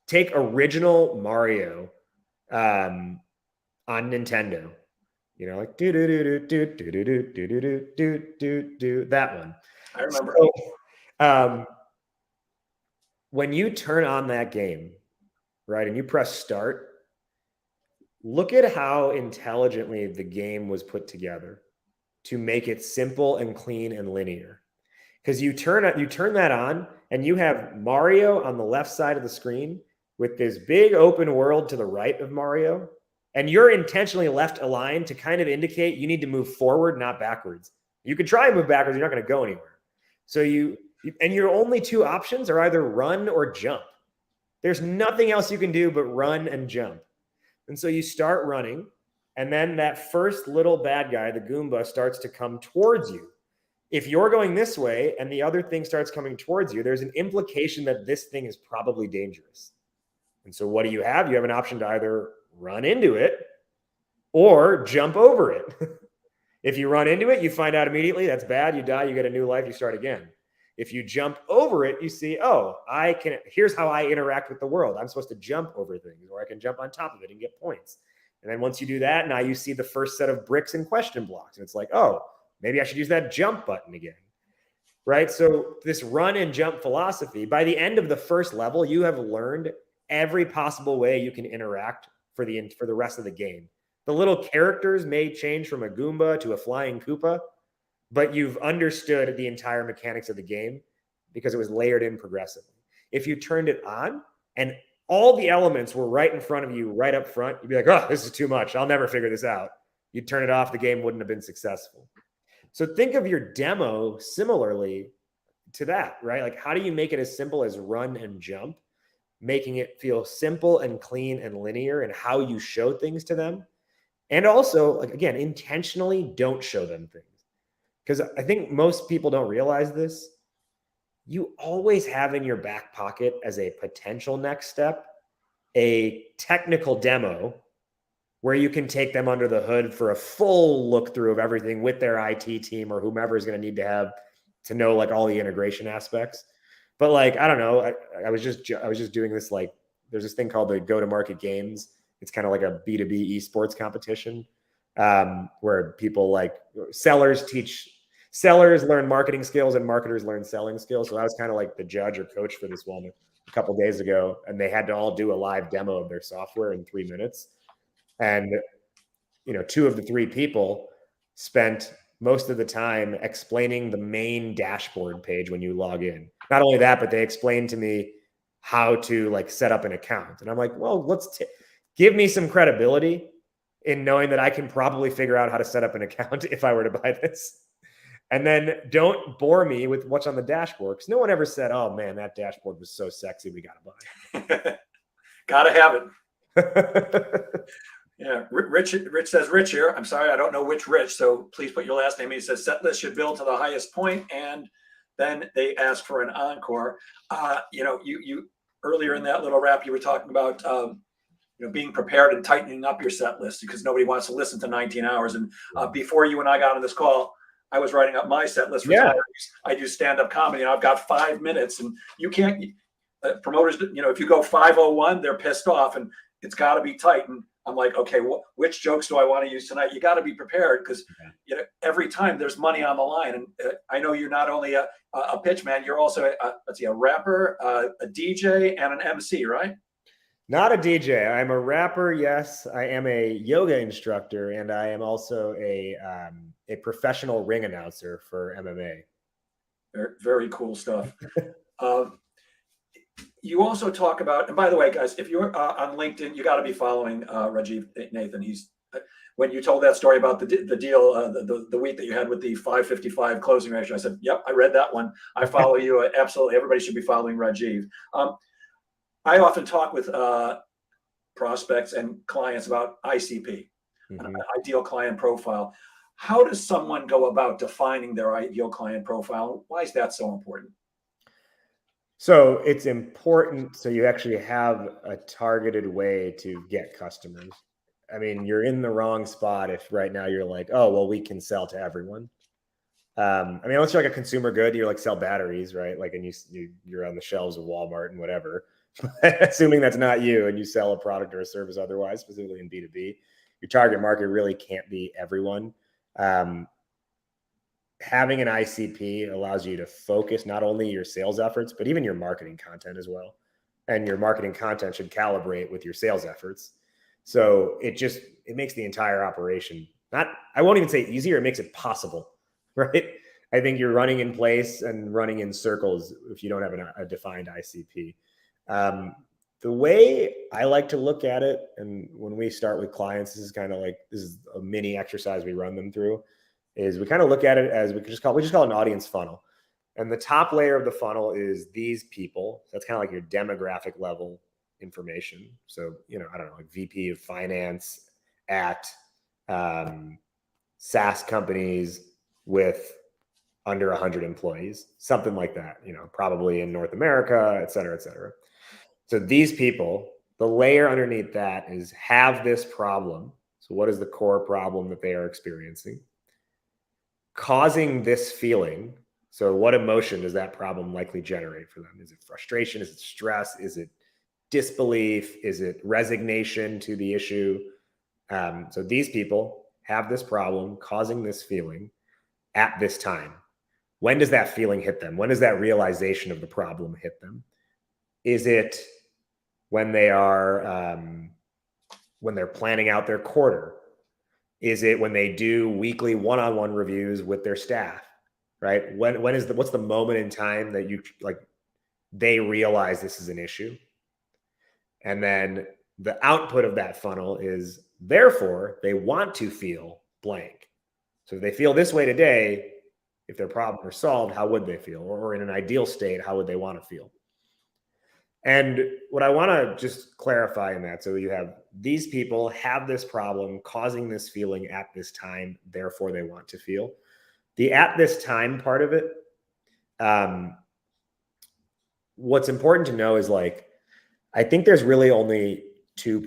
take original Mario on Nintendo, like do that one. I remember. So, when you turn on that game, right, and you press start, look at how intelligently the game was put together to make it simple and clean and linear. Because you turn that on and you have Mario on the left side of the screen with this big open world to the right of Mario, and you're intentionally left aligned to kind of indicate you need to move forward, not backwards. You could try and move backwards, you're not going to go anywhere. So your only two options are either run or jump. There's nothing else you can do but run and jump. And so you start running, and then that first little bad guy, the Goomba, starts to come towards you. If you're going this way and the other thing starts coming towards you, there's an implication that this thing is probably dangerous. And so what do you have? You have an option to either run into it or jump over it. If you run into it, you find out immediately that's bad. You die, you get a new life, you start again. If you jump over it, you see, oh, here's how I interact with the world. I'm supposed to jump over things, or I can jump on top of it and get points. And then once you do that, now you see the first set of bricks and question blocks. And it's like, oh, maybe I should use that jump button again. Right? So this run and jump philosophy, by the end of the first level, you have learned every possible way you can interact for the rest of the game. The little characters may change from a Goomba to a flying Koopa, but you've understood the entire mechanics of the game because it was layered in progressively. If you turned it on and all the elements were right in front of you, right up front, you'd be like, oh, this is too much. I'll never figure this out. You'd turn it off. The game wouldn't have been successful. So think of your demo similarly to that, right? Like, how do you make it as simple as run and jump, making it feel simple and clean and linear in how you show things to them? And also, like, again, intentionally don't show them things. Because I think most people don't realize this. You always have in your back pocket as a potential next step a technical demo where you can take them under the hood for a full look through of everything with their IT team or whomever is going to need to have to know like all the integration aspects. But like, I don't know, I was just doing this, like, there's this thing called the go-to-market games. It's kind of like a B2B esports competition where people, like, sellers learn marketing skills and marketers learn selling skills. So I was kind of like the judge or coach for this one a couple of days ago, and they had to all do a live demo of their software in 3 minutes. And, 2 of the 3 people spent most of the time explaining the main dashboard page when you log in. Not only that, but they explained to me how to like set up an account. And I'm like, well, give me some credibility in knowing that I can probably figure out how to set up an account if I were to buy this. And then don't bore me with what's on the dashboard, because no one ever said, oh man, that dashboard was so sexy, we got to buy it. Gotta have it. Yeah, Rich says, Rich here. I'm sorry, I don't know which Rich, so please put your last name. He says Setlist should build to the highest point, and then they ask for an encore. You earlier in that little rap, you were talking about being prepared and tightening up your set list, because nobody wants to listen to 19 hours. And before you and I got on this call, I was writing up my set list. I do stand-up comedy, and I've got 5 minutes, and you can't promoters. If you go 5:01, they're pissed off, and it's got to be tight. And I'm like, okay, which jokes do I want to use tonight? You got to be prepared, because every time there's money on the line. And I know you're not only a pitch man, you're also a rapper, a DJ, and an MC, right? Not a DJ. I'm a rapper. Yes, I am a yoga instructor, and I am also a professional ring announcer for MMA. Very, very cool stuff. You also talk about, and by the way, guys, if you're on LinkedIn, you got to be following Rajiv Nathan. He's when you told that story about the deal, the week that you had with the 555 closing ratio, I said, yep, I read that one. I follow you. Absolutely, everybody should be following Rajiv. I often talk with prospects and clients about ICP, an ideal client profile. How does someone go about defining their ideal client profile? Why is that so important? So it's important so you actually have a targeted way to get customers. I mean, you're in the wrong spot if right now you're like, oh, well, we can sell to everyone. I mean, unless you're like a consumer good, you're like sell batteries, right? Like, and you're on the shelves of Walmart and whatever. Assuming that's not you and you sell a product or a service otherwise, specifically in B2B, your target market really can't be everyone. Having an ICP allows you to focus not only your sales efforts, but even your marketing content as well. And your marketing content should calibrate with your sales efforts. So it makes the entire operation I won't even say easier, it makes it possible, right? I think you're running in place and running in circles if you don't have a defined ICP. The way I like to look at it, and when we start with clients, this is a mini exercise we run them through, is we kind of look at it as we just call it an audience funnel. And the top layer of the funnel is these people. That's kind of like your demographic level information. So, I don't know, like VP of finance at SaaS companies with under 100 employees, something like that, probably in North America, et cetera, et cetera. So these people, the layer underneath that is have this problem. So what is the core problem that they are experiencing? Causing this feeling. So what emotion does that problem likely generate for them? Is it frustration? Is it stress? Is it disbelief? Is it resignation to the issue? So these people have this problem causing this feeling at this time. When does that feeling hit them? When does that realization of the problem hit them? Is it when they are when they're planning out their quarter? Is it when they do weekly one-on-one reviews with their staff, right? What's the moment in time that they realize this is an issue? And then the output of that funnel is, therefore, they want to feel blank. So if they feel this way today, if their problem is solved, how would they feel? Or in an ideal state, how would they want to feel? And what I want to just clarify in that, so you have these people have this problem causing this feeling at this time, therefore they want to feel. The at this time part of it, what's important to know is I think there's really only two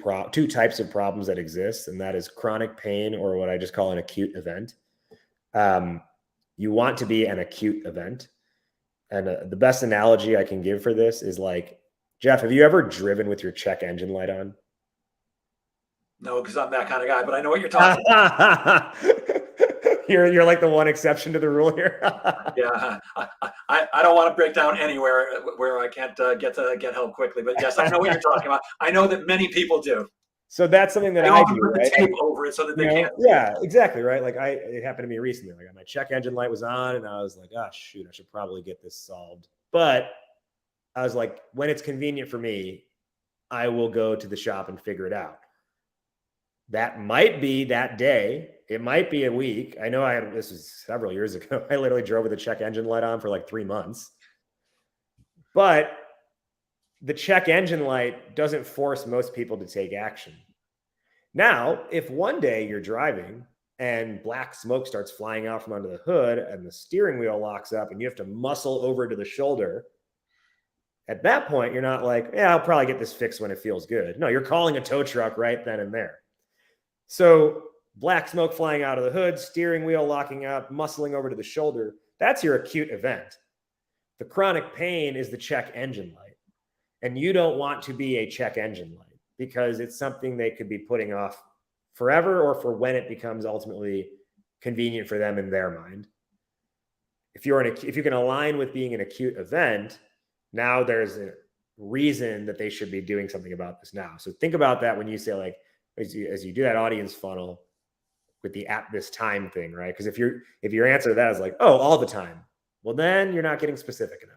types of problems that exist, and that is chronic pain or what I just call an acute event. You want to be an acute event. And the best analogy I can give for this is Jeff, have you ever driven with your check engine light on? No, because I'm that kind of guy, but I know what you're talking about. You're like the one exception to the rule here. Yeah, I don't want to break down anywhere where I can't get help quickly, but yes, I know what you're talking about. I know that many people do. So that's something that They I often do, put the right? tape over it so that You they know, can't see it. yeah, exactly, right? Like it happened to me recently. Like my check engine light was on, and I was like, "Oh shoot, I should probably get this solved." But I was like, when it's convenient for me, I will go to the shop and figure it out. That might be that day. It might be a week. I know this was several years ago. I literally drove with the check engine light on for like 3 months. But the check engine light doesn't force most people to take action. Now, if one day you're driving and black smoke starts flying out from under the hood and the steering wheel locks up and you have to muscle over to the shoulder, at that point, you're not like, yeah, I'll probably get this fixed when it feels good. No, you're calling a tow truck right then and there. So black smoke flying out of the hood, steering wheel locking up, muscling over to the shoulder, that's your acute event. The chronic pain is the check engine light. And you don't want to be a check engine light because it's something they could be putting off forever or for when it becomes ultimately convenient for them in their mind. If you can align with being an acute event, now there's a reason that they should be doing something about this now. So think about that when you say, like, as you do that audience funnel with the at this time thing, right? Because if your answer to that is like, oh, all the time, well, then you're not getting specific enough.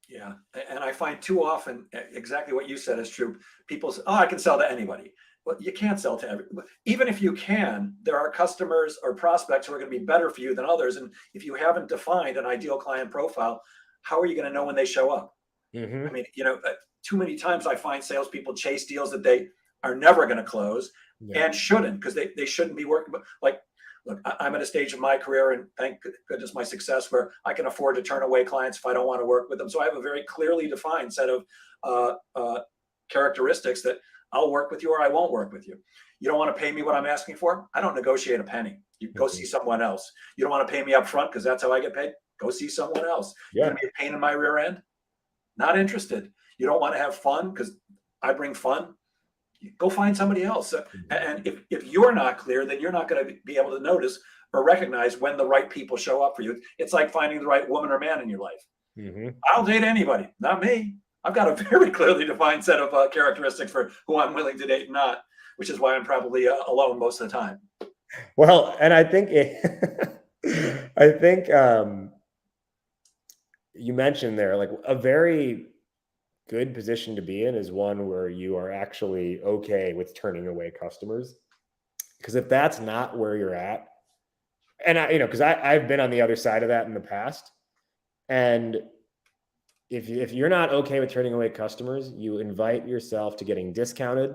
Yeah. And I find too often exactly what you said is true. People say, oh, I can sell to anybody. Well, you can't sell to everybody. Even if you can, there are customers or prospects who are going to be better for you than others. And if you haven't defined an ideal client profile, how are you going to know when they show up? Mm-hmm. I mean, too many times I find salespeople chase deals that they are never going to close and shouldn't, because they shouldn't be working. But like, look, I'm at a stage of my career, and thank goodness my success, where I can afford to turn away clients if I don't want to work with them. So I have a very clearly defined set of characteristics that I'll work with you or I won't work with you. You don't want to pay me what I'm asking for? I don't negotiate a penny. You go see someone else. You don't want to pay me up front because that's how I get paid? Go see someone else. You're going to be a pain in my rear end? Not interested. You don't want to have fun because I bring fun? Go find somebody else. And if you're not clear, then you're not going to be able to notice or recognize when the right people show up for you. It's like finding the right woman or man in your life. Mm-hmm. I'll date anybody, not me. I've got a very clearly defined set of characteristics for who I'm willing to date and not, which is why I'm probably alone most of the time. Well, and I think you mentioned there, like, a very good position to be in is one where you are actually okay with turning away customers. Because if that's not where you're at, and because I've been on the other side of that in the past, and if you're not okay with turning away customers, you invite yourself to getting discounted.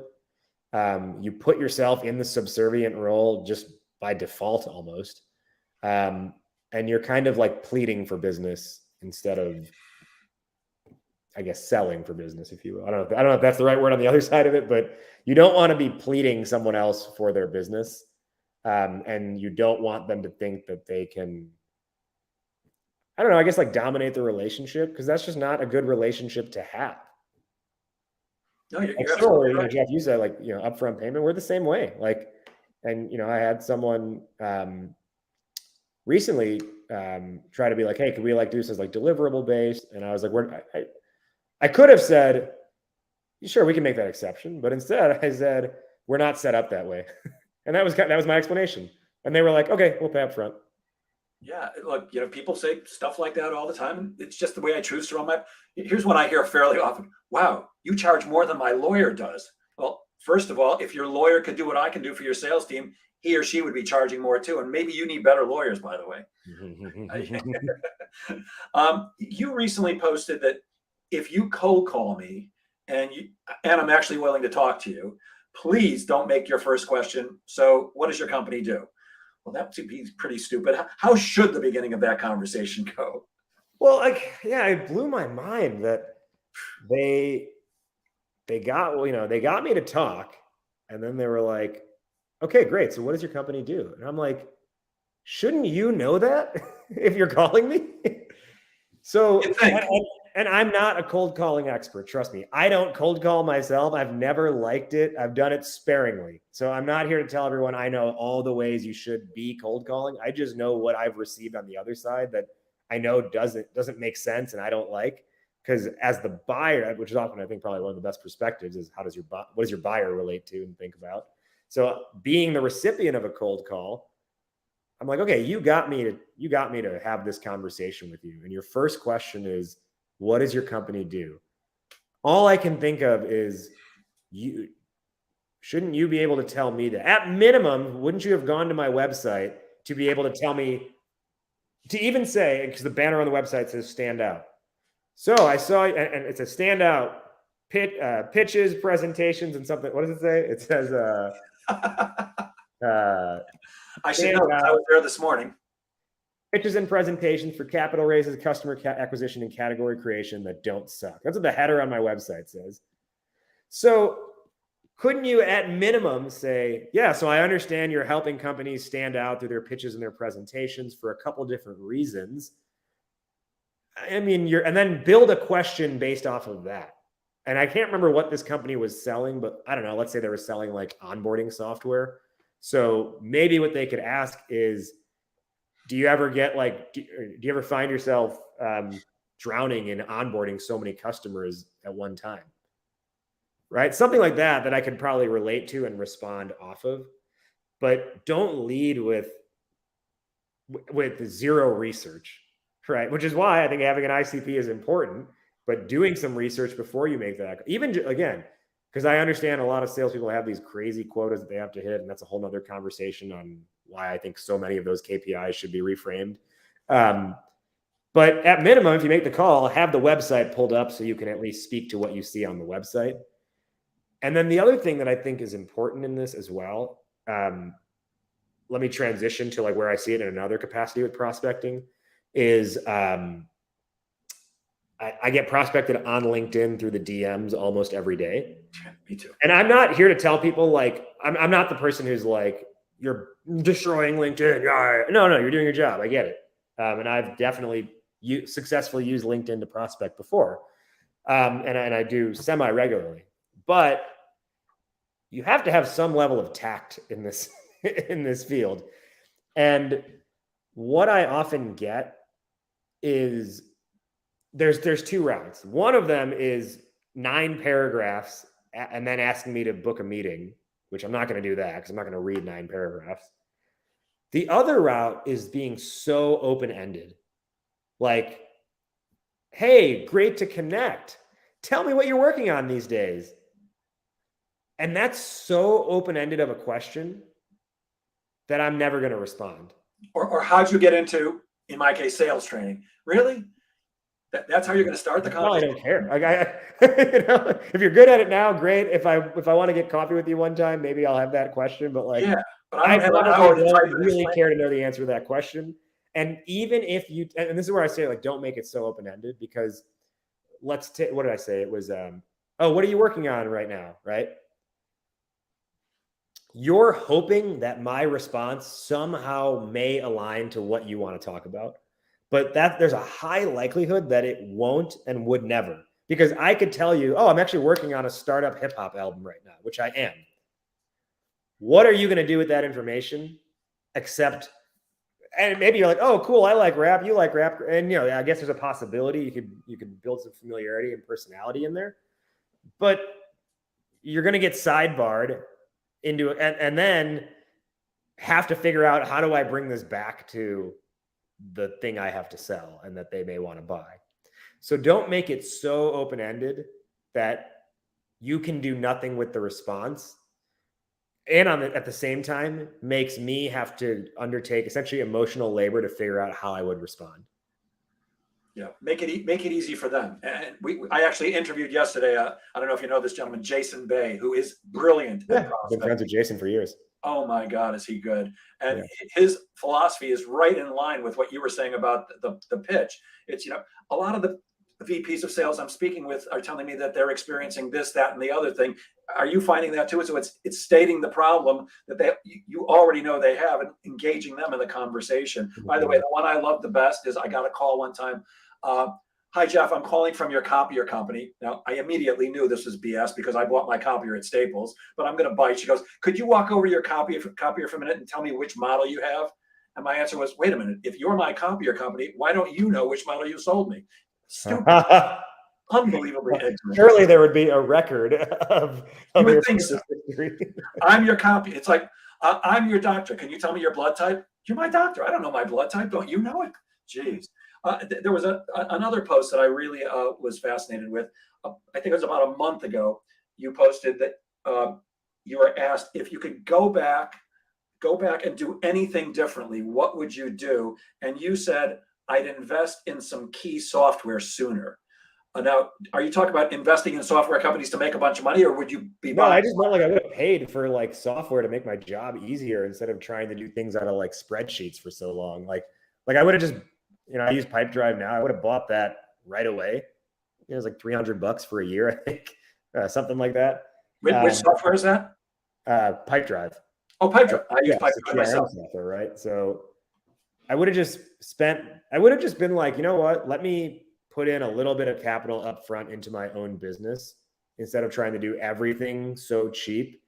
You put yourself in the subservient role just by default almost. And you're kind of like pleading for business instead of, I guess, selling for business, if you will. I don't know if that's the right word on the other side of it, but you don't want to be pleading someone else for their business. And you don't want them to think that they can, I don't know, I guess, like, dominate the relationship, because that's just not a good relationship to have. No, you're Like, absolutely sure, right. Jeff, you said, like, upfront payment, we're the same way. Like, and, I had someone recently try to be like, hey, could we like do this as like deliverable based? And I was like, I could have said, sure, we can make that exception. But instead I said, we're not set up that way. And that was my explanation. And they were like, okay, we'll pay up front. Yeah, look, people say stuff like that all the time. And it's just the way I choose to run my. Here's what I hear fairly often. Wow, you charge more than my lawyer does. Well, first of all, if your lawyer could do what I can do for your sales team, he or she would be charging more too. And maybe you need better lawyers, by the way. You recently posted that if you cold call me and I'm actually willing to talk to you, please don't make your first question, so what does your company do? Well, that would be pretty stupid. How should the beginning of that conversation go? Well, like, yeah, it blew my mind that they got me to talk, and then they were like, okay, great. So what does your company do? And I'm like, shouldn't you know that if you're calling me? So, and I'm not a cold calling expert. Trust me. I don't cold call myself. I've never liked it. I've done it sparingly. So I'm not here to tell everyone I know all the ways you should be cold calling. I just know what I've received on the other side that I know doesn't make sense and I don't like. because as the buyer, which is often I think probably one of the best perspectives, is what does your buyer relate to and think about. So being the recipient of a cold call, I'm like, okay, you got me to have this conversation with you, and your first question is, what does your company do? All I can think of is, shouldn't you be able to tell me that? At minimum, wouldn't you have gone to my website to be able to tell me, to even say, because the banner on the website says stand out. So I saw, and it's a stand out pitches, presentations, and something. What does it say? It says, I should know, because I was there this morning. Pitches and presentations for capital raises, customer acquisition, and category creation that don't suck. That's what the header on my website says. So couldn't you at minimum say, yeah, so I understand you're helping companies stand out through their pitches and their presentations for a couple different reasons. I mean, and then build a question based off of that. And I can't remember what this company was selling, but I don't know, let's say they were selling like onboarding software. So maybe what they could ask is, do you ever get like, do you ever find yourself drowning in onboarding so many customers at one time? Right? Something like that I could probably relate to and respond off of, but don't lead with zero research, right? Which is why I think having an ICP is important, but doing some research before you make that, even again, because I understand a lot of salespeople have these crazy quotas that they have to hit, and that's a whole nother conversation on why I think so many of those KPIs should be reframed. But at minimum, if you make the call, have the website pulled up so you can at least speak to what you see on the website. And then the other thing that I think is important in this as well, let me transition to like where I see it in another capacity with prospecting, is I get prospected on LinkedIn through the DMs almost every day. Me too. And I'm not here to tell people like, I'm not the person who's like, you're destroying LinkedIn. No, you're doing your job. I get it. And I've definitely successfully used LinkedIn to prospect before. And I do semi-regularly. But you have to have some level of tact in this in this field. And what I often get is there's two routes. One of them is 9 paragraphs and then asking me to book a meeting, which I'm not going to do that because I'm not going to read 9 paragraphs. The other route is being so open-ended. Like, hey, great to connect. Tell me what you're working on these days. And that's so open-ended of a question that I'm never going to respond. Or how'd you get into, in my case, sales training? Really? That's how you're going to start the conversation? I don't care. Like if you're good at it now, great. If I want to get coffee with you one time, maybe I'll have that question. But like, yeah, but I don't have an hour to type it. Really care to know the answer to that question. And even if you, and this is where I say, like, don't make it so open-ended, because what did I say? It was, what are you working on right now? Right. You're hoping that my response somehow may align to what you want to talk about, but there's a high likelihood that it won't and would never, because I could tell you, I'm actually working on a startup hip hop album right now, which I am. What are you going to do with that information? Except, and maybe you're like, oh, cool, I like rap, you like rap, and I guess there's a possibility you could build some familiarity and personality in there, but you're going to get sidebarred into it, and then have to figure out, how do I bring this back to the thing I have to sell and that they may want to buy? So don't make it so open-ended that you can do nothing with the response. And at the same time, makes me have to undertake essentially emotional labor to figure out how I would respond. Yeah, make it easy for them. And I actually interviewed yesterday. I don't know if you know this gentleman, Jason Bay, who is brilliant. Yeah, I've been friends with Jason for years. Oh my God, is he good? And his philosophy is right in line with what you were saying about the pitch. It's, a lot of the VPs of sales I'm speaking with are telling me that they're experiencing this, that, and the other thing. Are you finding that too? So it's stating the problem that you already know they have, and engaging them in the conversation. Mm-hmm. By the way, the one I love the best is, I got a call one time. Hi, Jeff, I'm calling from your copier company. Now, I immediately knew this was BS because I bought my copier at Staples, but I'm going to bite. She goes, could you walk over to your copier for a minute and tell me which model you have? And my answer was, wait a minute, if you're my copier company, why don't you know which model you sold me? Stupid. Unbelievably ignorant. Surely there would be a record of You would your think so. history. I'm your copy. It's like, I'm your doctor. Can you tell me your blood type? You're my doctor. I don't know my blood type. Don't you know it? Jeez. There was another post that I really was fascinated with. I think it was about a month ago. You posted that you were asked if you could go back and do anything differently, what would you do? And you said, I'd invest in some key software sooner. Now, are you talking about investing in software companies to make a bunch of money, or would you be No, buying? I just meant like I would have paid for like software to make my job easier instead of trying to do things out of like spreadsheets for so long. Like I would have just, I use Pipedrive now. I would have bought that right away. It was like $300 for a year, I think, something like that. Which software is that? Pipedrive. Oh, Pipedrive. I use Yeah, Pipedrive myself. Software, right? So I would have just been like, you know what? Let me put in a little bit of capital up front into my own business instead of trying to do everything so cheap.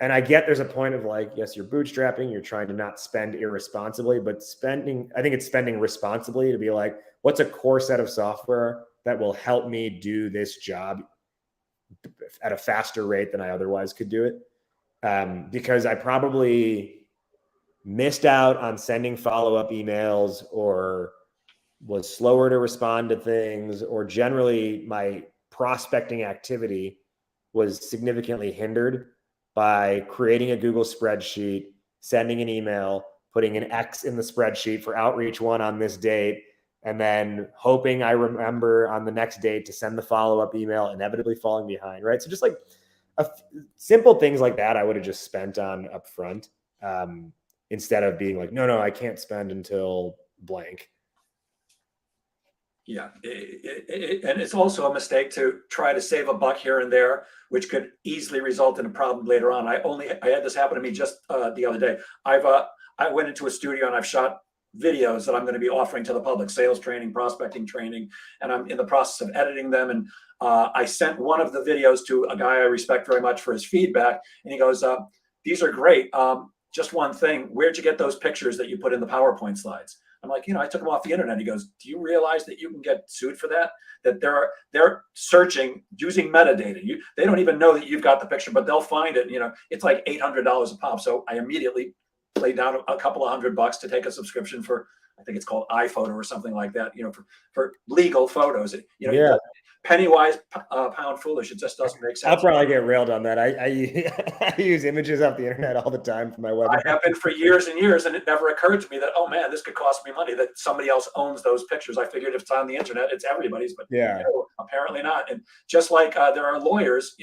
And I get there's a point of like, yes, you're bootstrapping, you're trying to not spend irresponsibly, but I think it's spending responsibly to be like, what's a core set of software that will help me do this job at a faster rate than I otherwise could do it? Because I probably missed out on sending follow-up emails or was slower to respond to things, or generally my prospecting activity was significantly hindered by creating a Google spreadsheet, sending an email, putting an X in the spreadsheet for outreach one on this date, and then hoping I remember on the next date to send the follow-up email, inevitably falling behind, right? So just like simple things like that, I would have just spent on upfront instead of being like, no, I can't spend until blank. Yeah, and it's also a mistake to try to save a buck here and there, which could easily result in a problem later on. I had this happen to me just the other day. I went into a studio and I've shot videos that I'm going to be offering to the public, sales training, prospecting training, and I'm in the process of editing them. And I sent one of the videos to a guy I respect very much for his feedback, and he goes, "These are great. Just one thing, where'd you get those pictures that you put in the PowerPoint slides?" I'm like, I took them off the internet. He goes, "Do you realize that you can get sued for that? That they're searching using metadata. They don't even know that you've got the picture, but they'll find it. It's like $800 a pop." So I immediately laid down a couple of $100 to take a subscription for, I think it's called iPhoto or something like that. For legal photos. Yeah. Penny wise, pound foolish. It just doesn't make sense. I'll probably get railed on that. I use images off the internet all the time for my website. I have been for years and years, and it never occurred to me that, oh man, this could cost me money, that somebody else owns those pictures. I figured if it's on the internet, it's everybody's, but yeah, apparently not. And just like there are lawyers,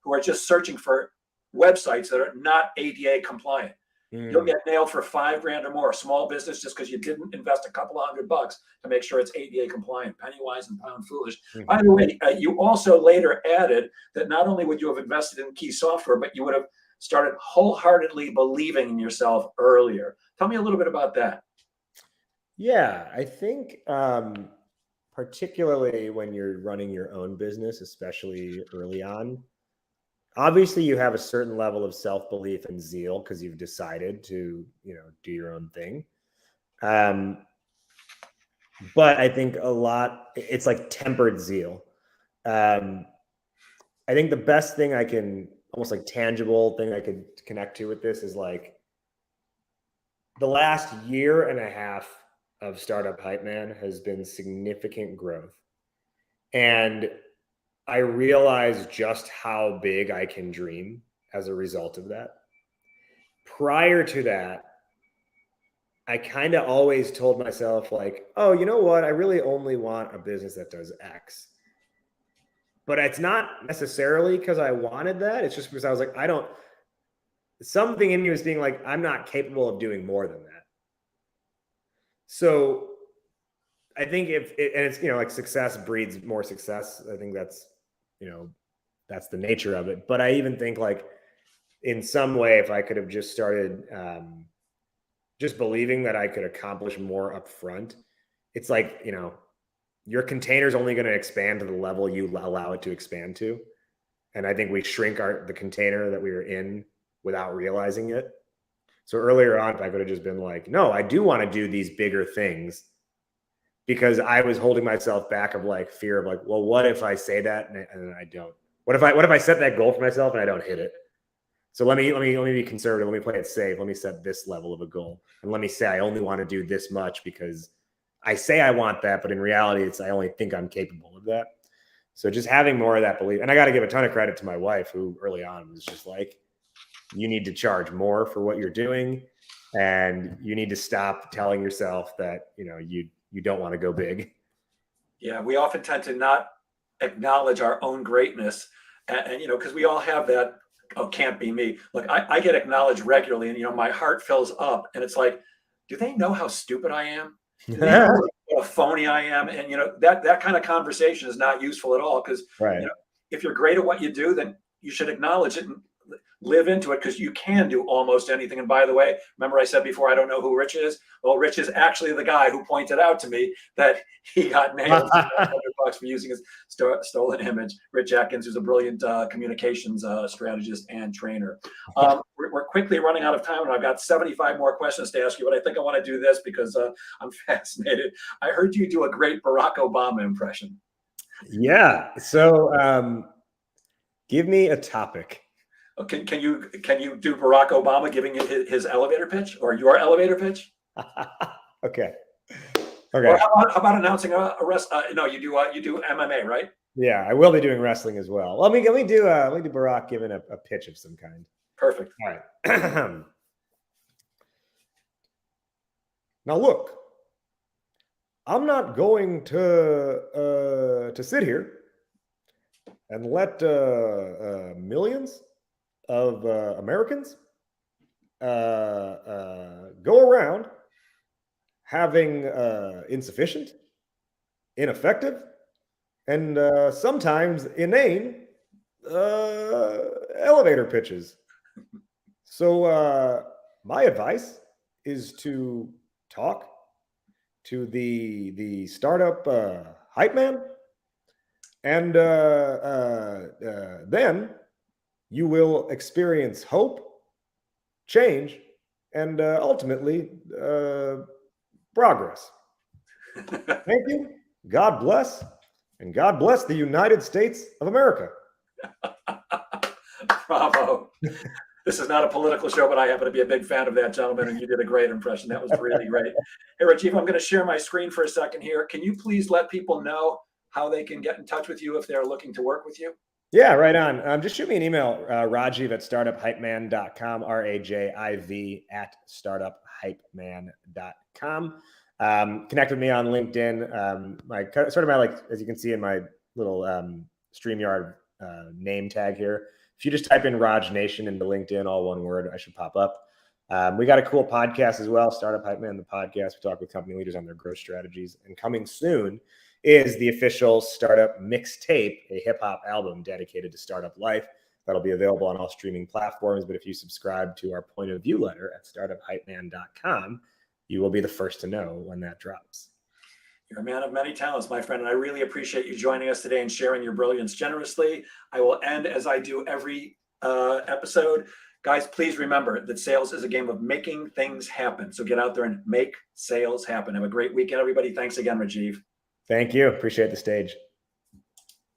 who are just searching for websites that are not ADA compliant. You'll get nailed for $5,000 or more, a small business, just because you didn't invest a couple of $100 to make sure it's ADA compliant. Penny wise and pound foolish. By the way, you also later added that not only would you have invested in key software, but you would have started wholeheartedly believing in yourself earlier. Tell me a little bit about that. Yeah, I think particularly when you're running your own business, especially early on, obviously you have a certain level of self-belief and zeal because you've decided to, do your own thing. But I think it's like tempered zeal. I think the best thing I can, almost like tangible thing I could connect to with this is like the last year and a half of Startup Hypeman has been significant growth. And I realize just how big I can dream as a result of that. Prior to that, I kind of always told myself like, oh, you know what? I really only want a business that does X. But it's not necessarily because I wanted that. It's just because I was like, something in me was being like, I'm not capable of doing more than that. So I think it's, like success breeds more success. I think that's, that's the nature of it. But I even think like in some way, if I could have just started just believing that I could accomplish more upfront, it's like, your container is only going to expand to the level you allow it to expand to. And I think we shrink the container that we were in without realizing it. So earlier on, if I could have just been like, no, I do want to do these bigger things, because I was holding myself back of like fear of like, well, what if I say that and I don't? What if I set that goal for myself and I don't hit it? So let me be conservative. Let me play it safe. Let me set this level of a goal, and let me say I only want to do this much because I say I want that, but in reality, I only think I'm capable of that. So just having more of that belief, and I got to give a ton of credit to my wife, who early on was just like, you need to charge more for what you're doing, and you need to stop telling yourself that you don't want to go big. Yeah, we often tend to not acknowledge our own greatness, and because we all have that. Oh, can't be me. Look, I get acknowledged regularly, and my heart fills up, and it's like, do they know how stupid I am? Do they know what a phony I am? And that kind of conversation is not useful at all, because Right. if you're great at what you do, then you should acknowledge it and live into it, because you can do almost anything. And by the way, remember I said before, I don't know who Rich is. Well, Rich is actually the guy who pointed out to me that he got nailed $100 for using his stolen image. Rich Atkins, who's a brilliant communications strategist and trainer. We're quickly running out of time, and I've got 75 more questions to ask you, but I think I want to do this because I'm fascinated. I heard you do a great Barack Obama impression. Yeah. So give me a topic. Can you do Barack Obama giving his elevator pitch, or your elevator pitch? Okay. Or how about announcing a rest? No, you do MMA, right? Yeah, I will be doing wrestling as well. Let me do Barack giving a pitch of some kind. Perfect. All right. Now look, I'm not going to sit here and let millions of Americans go around having insufficient, ineffective, and sometimes inane elevator pitches. So my advice is to talk to the startup hype man, and then you will experience hope, change, and ultimately progress. Thank you. God bless. And God bless the United States of America. Bravo. This is not a political show, but I happen to be a big fan of that gentleman, and you did a great impression. That was really great. Hey, Rajiv, I'm going to share my screen for a second here. Can you please let people know how they can get in touch with you if they're looking to work with you? Yeah, right on. Just shoot me an email, Rajiv at startuphypeman.com, RAJIV at startuphypeman.com. Connect with me on LinkedIn. As you can see in my little StreamYard name tag here, if you just type in Raj Nation into LinkedIn, all one word, I should pop up. We got a cool podcast as well, Startup Hypeman, the podcast. We talk with company leaders on their growth strategies. And coming soon is the official Startup Mixtape, a hip-hop album dedicated to startup life. That'll be available on all streaming platforms. But if you subscribe to our point of view letter at startuphypeman.com, you will be the first to know when that drops. You're a man of many talents, my friend, and I really appreciate you joining us today and sharing your brilliance generously. I will end as I do every episode. Guys, please remember that sales is a game of making things happen. So get out there and make sales happen. Have a great weekend, everybody. Thanks again, Rajiv. Thank you. Appreciate the stage.